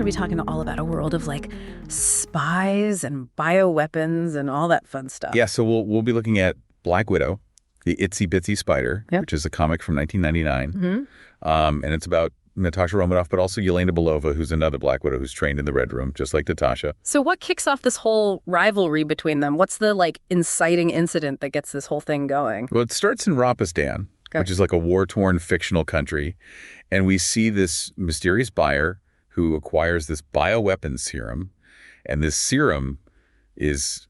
be talking all about a world of like spies and bioweapons and all that fun stuff. Yeah, so we'll be looking at Black Widow, the Itsy-Bitsy Spider, which is a comic from 1999. And it's about Natasha Romanoff, but also Yelena Belova, who's another Black Widow who's trained in the Red Room, just like Natasha. So what kicks off this whole rivalry between them? What's the like inciting incident that gets this whole thing going? Well, it starts in Rhapastan, which is like a war-torn fictional country. And we see this mysterious buyer who acquires this bioweapon serum. And this serum is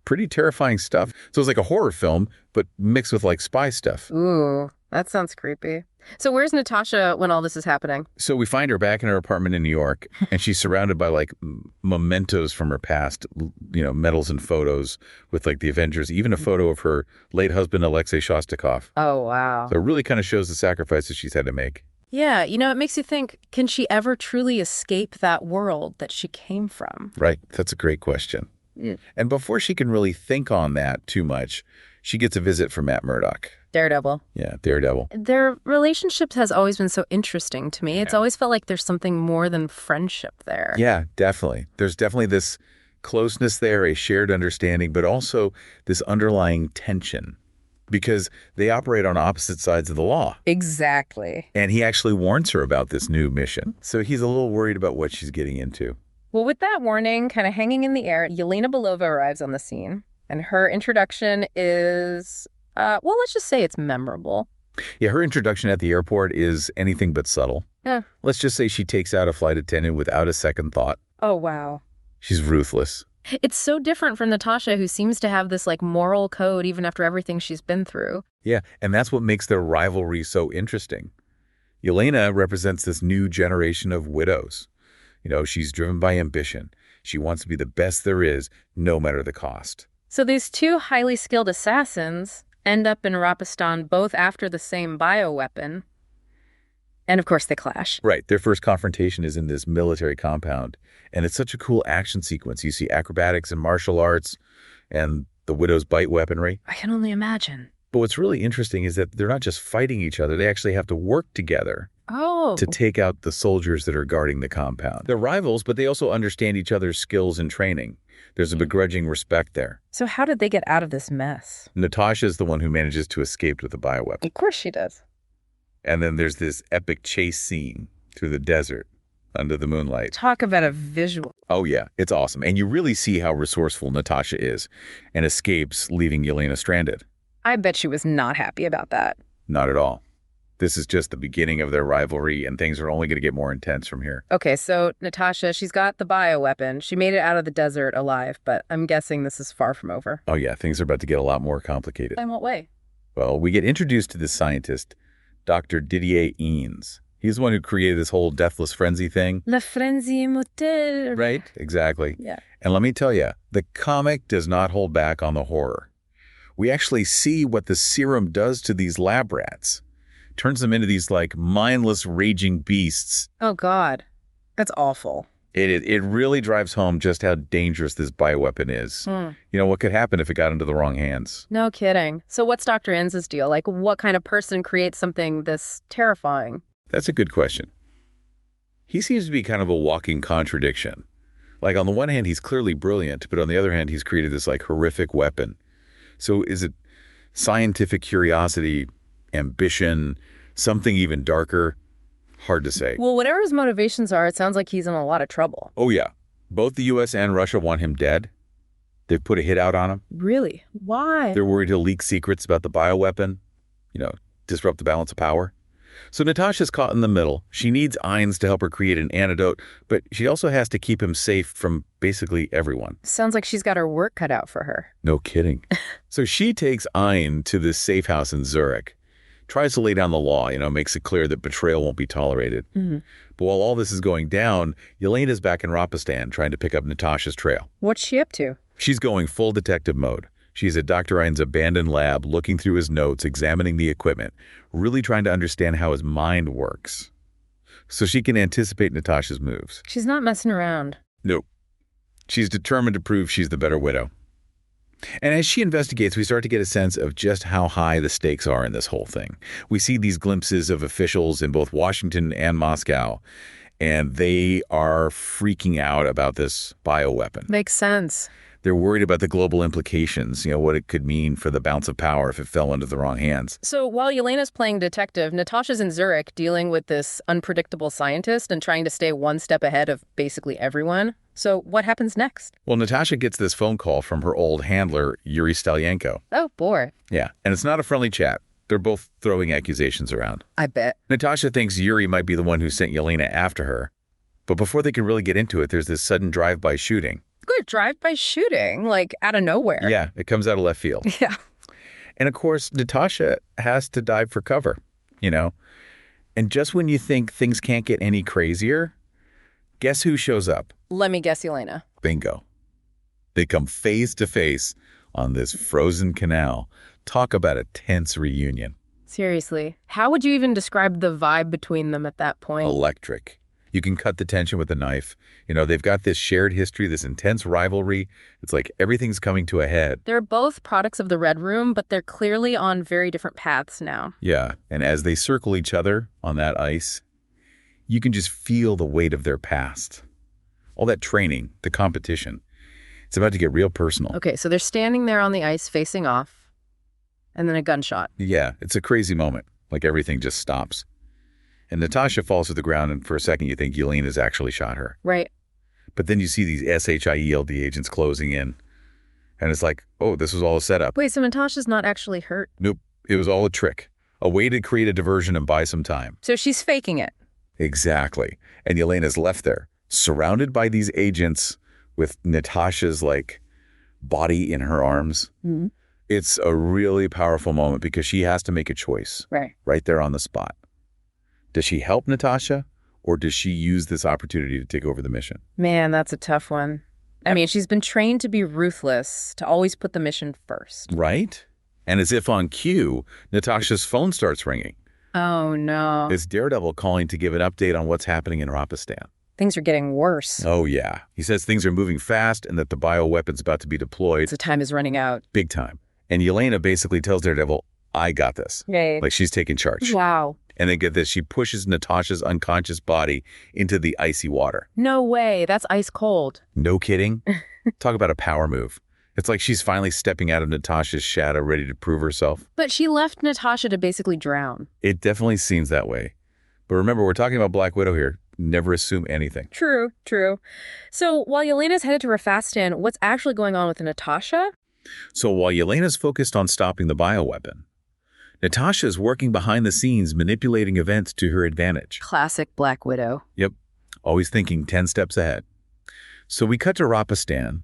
pretty terrifying stuff. So it's like a horror film, but mixed with like spy stuff. Ooh, that sounds creepy. So where's Natasha when all this is happening? So we find her back in her apartment in New York, and she's surrounded by like mementos from her past, medals and photos with like the Avengers, even a photo of her late husband, Alexei Shostakov. Oh, wow. So it really kind of shows the sacrifices she's had to make. Yeah, it makes you think, can she ever truly escape that world that she came from? Right. That's a great question. And before she can really think on that too much, she gets a visit from Matt Murdock. Daredevil. Yeah, Daredevil. Their relationship has always been so interesting to me. It's always felt like there's something more than friendship there. Yeah, definitely. There's definitely this closeness there, a shared understanding, but also this underlying tension because they operate on opposite sides of the law. Exactly. And he actually warns her about this new mission. So he's a little worried about what she's getting into. Well, with that warning kind of hanging in the air, Yelena Belova arrives on the scene. And her introduction is, let's just say it's memorable. Yeah, her introduction at the airport is anything but subtle. Yeah. Let's just say she takes out a flight attendant without a second thought. Oh, wow. She's ruthless. It's so different from Natasha, who seems to have this like moral code even after everything she's been through. Yeah, and that's what makes their rivalry so interesting. Yelena represents this new generation of widows. She's driven by ambition. She wants to be the best there is, no matter the cost. So these two highly skilled assassins end up in Rhapastan both after the same bioweapon. And of course they clash. Right. Their first confrontation is in this military compound. And it's such a cool action sequence. You see acrobatics and martial arts and the widow's bite weaponry. I can only imagine. But what's really interesting is that they're not just fighting each other. They actually have to work together to take out the soldiers that are guarding the compound. They're rivals, but they also understand each other's skills and training. There's a begrudging respect there. So how did they get out of this mess? Natasha's the one who manages to escape with the bioweapon. Of course she does. And then there's this epic chase scene through the desert under the moonlight. Talk about a visual. Oh, yeah. It's awesome. And you really see how resourceful Natasha is and escapes, leaving Yelena stranded. I bet she was not happy about that. Not at all. This is just the beginning of their rivalry, and things are only going to get more intense from here. Okay, so Natasha, she's got the bioweapon. She made it out of the desert alive, but I'm guessing this is far from over. Oh, yeah. Things are about to get a lot more complicated. In what way? Well, we get introduced to this scientist, Dr. Didier Eanes. He's the one who created this whole deathless frenzy thing. La Frénsie Immortelle. Right? Exactly. Yeah. And let me tell you, the comic does not hold back on the horror. We actually see what the serum does to these lab rats. Turns them into these like mindless raging beasts. Oh God, that's awful. It really drives home just how dangerous this bioweapon is. What could happen if it got into the wrong hands? No kidding. So what's Dr. Eanes' deal? Like what kind of person creates something this terrifying? That's a good question. He seems to be kind of a walking contradiction. Like on the one hand, he's clearly brilliant, but on the other hand, he's created this like horrific weapon. So is it scientific curiosity, ambition, something even darker? Hard to say. Well, whatever his motivations are, it sounds like he's in a lot of trouble. Oh, yeah. Both the U.S. and Russia want him dead. They've put a hit out on him. Really? Why? They're worried he'll leak secrets about the bioweapon, disrupt the balance of power. So Natasha's caught in the middle. She needs Ines to help her create an antidote, but she also has to keep him safe from basically everyone. Sounds like she's got her work cut out for her. No kidding. So she takes Ine to this safe house in Zurich, tries to lay down the law, makes it clear that betrayal won't be tolerated. But while all this is going down, Yelena's back in Rhapastan trying to pick up Natasha's trail. What's she up to? She's going full detective mode. She's at Dr. Ine's abandoned lab, looking through his notes, examining the equipment, really trying to understand how his mind works, so she can anticipate Natasha's moves. She's not messing around. Nope. She's determined to prove she's the better widow. And as she investigates, we start to get a sense of just how high the stakes are in this whole thing. We see these glimpses of officials in both Washington and Moscow, and they are freaking out about this bioweapon. Makes sense. They're worried about the global implications, what it could mean for the balance of power if it fell into the wrong hands. So while Yelena's playing detective, Natasha's in Zurich dealing with this unpredictable scientist and trying to stay one step ahead of basically everyone. So what happens next? Well, Natasha gets this phone call from her old handler, Yuri Stalyenko. Oh, boy. Yeah, and it's not a friendly chat. They're both throwing accusations around. I bet. Natasha thinks Yuri might be the one who sent Yelena after her. But before they can really get into it, there's this sudden drive-by shooting. Good drive-by shooting, like out of nowhere. Yeah, it comes out of left field. Yeah. And of course, Natasha has to dive for cover, And just when you think things can't get any crazier, guess who shows up? Let me guess, Yelena. Bingo. They come face to face on this frozen canal. Talk about a tense reunion. Seriously, how would you even describe the vibe between them at that point? Electric. You can cut the tension with a knife. They've got this shared history, this intense rivalry. It's like everything's coming to a head. They're both products of the Red Room, but they're clearly on very different paths now. Yeah, and as they circle each other on that ice, you can just feel the weight of their past. All that training, the competition. It's about to get real personal. Okay, so they're standing there on the ice facing off, and then a gunshot. Yeah, it's a crazy moment. Like everything just stops. And Natasha falls to the ground, and for a second you think Yelena's actually shot her. Right. But then you see these SHIELD agents closing in, and it's like, oh, this was all a setup. Wait, so Natasha's not actually hurt? Nope, it was all a trick. A way to create a diversion and buy some time. So she's faking it. Exactly. And Yelena's left there, surrounded by these agents with Natasha's, body in her arms. Mm-hmm. It's a really powerful moment because she has to make a choice. Right there on the spot. Does she help Natasha, or does she use this opportunity to take over the mission? Man, that's a tough one. I mean, she's been trained to be ruthless, to always put the mission first. Right? And as if on cue, Natasha's phone starts ringing. Oh, no. It's Daredevil calling to give an update on what's happening in Rhapastan. Things are getting worse. Oh, yeah. He says things are moving fast and that the bioweapon's about to be deployed. The time is running out. Big time. And Yelena basically tells Daredevil, I got this. Yay. Like she's taking charge. Wow. And then get this, she pushes Natasha's unconscious body into the icy water. No way. That's ice cold. No kidding. Talk about a power move. It's like she's finally stepping out of Natasha's shadow, ready to prove herself. But she left Natasha to basically drown. It definitely seems that way. But remember, we're talking about Black Widow here. Never assume anything. True, true. So while Yelena's headed to Rhapastan, what's actually going on with Natasha? So while Yelena's focused on stopping the bioweapon, Natasha is working behind the scenes, manipulating events to her advantage. Classic Black Widow. Yep. Always thinking 10 steps ahead. So we cut to Rhapastan,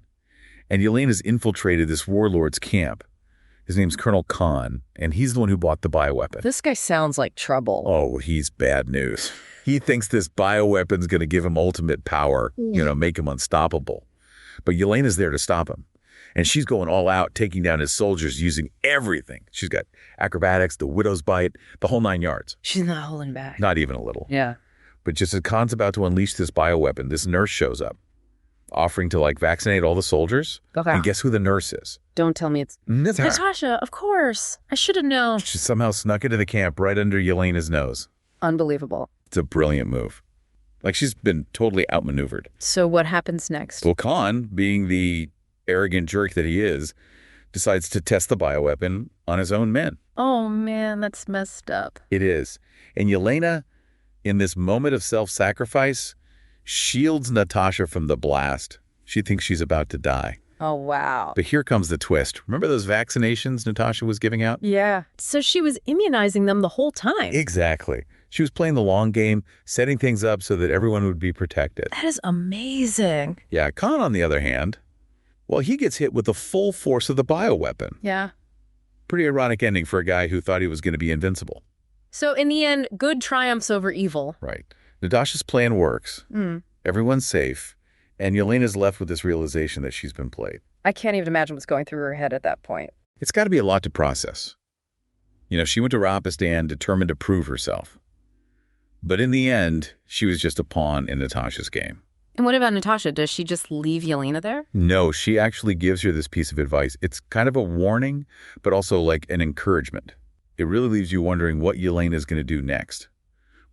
and Yelena's infiltrated this warlord's camp. His name's Colonel Khan, and he's the one who bought the bioweapon. This guy sounds like trouble. Oh, he's bad news. He thinks this bioweapon's going to give him ultimate power, make him unstoppable. But Yelena's there to stop him. And she's going all out, taking down his soldiers using everything. She's got acrobatics, the widow's bite, the whole 9 yards. She's not holding back. Not even a little. Yeah. But just as Khan's about to unleash this bioweapon, this nurse shows up, offering to vaccinate all the soldiers. Okay. And guess who the nurse is? Don't tell me it's Natasha, of course. I should have known. She somehow snuck into the camp right under Yelena's nose. Unbelievable. It's a brilliant move. She's been totally outmaneuvered. So what happens next? Well, Khan, being the arrogant jerk that he is, decides to test the bioweapon on his own men. Oh, man, that's messed up. It is. And Yelena, in this moment of self-sacrifice, shields Natasha from the blast. She thinks she's about to die. Oh, wow. But here comes the twist. Remember those vaccinations Natasha was giving out? Yeah. So she was immunizing them the whole time. Exactly. She was playing the long game, setting things up so that everyone would be protected. That is amazing. Yeah, Khan, on the other hand, well, he gets hit with the full force of the bioweapon. Yeah. Pretty ironic ending for a guy who thought he was going to be invincible. So in the end, good triumphs over evil. Right. Natasha's plan works. Everyone's safe. And Yelena's left with this realization that she's been played. I can't even imagine what's going through her head at that point. It's got to be a lot to process. She went to Rhapastan determined to prove herself. But in the end, she was just a pawn in Natasha's game. And what about Natasha? Does she just leave Yelena there? No, she actually gives her this piece of advice. It's kind of a warning, but also like an encouragement. It really leaves you wondering what Yelena is going to do next.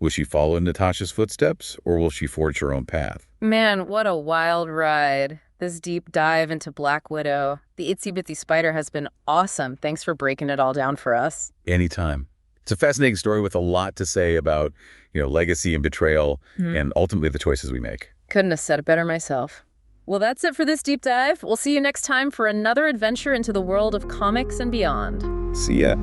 Will she follow in Natasha's footsteps, or will she forge her own path? Man, what a wild ride. This deep dive into Black Widow. The Itsy-Bitsy Spider has been awesome. Thanks for breaking it all down for us. Anytime. It's a fascinating story with a lot to say about, legacy and betrayal and ultimately the choices we make. Couldn't have said it better myself. Well, that's it for this deep dive. We'll see you next time for another adventure into the world of comics and beyond. See ya.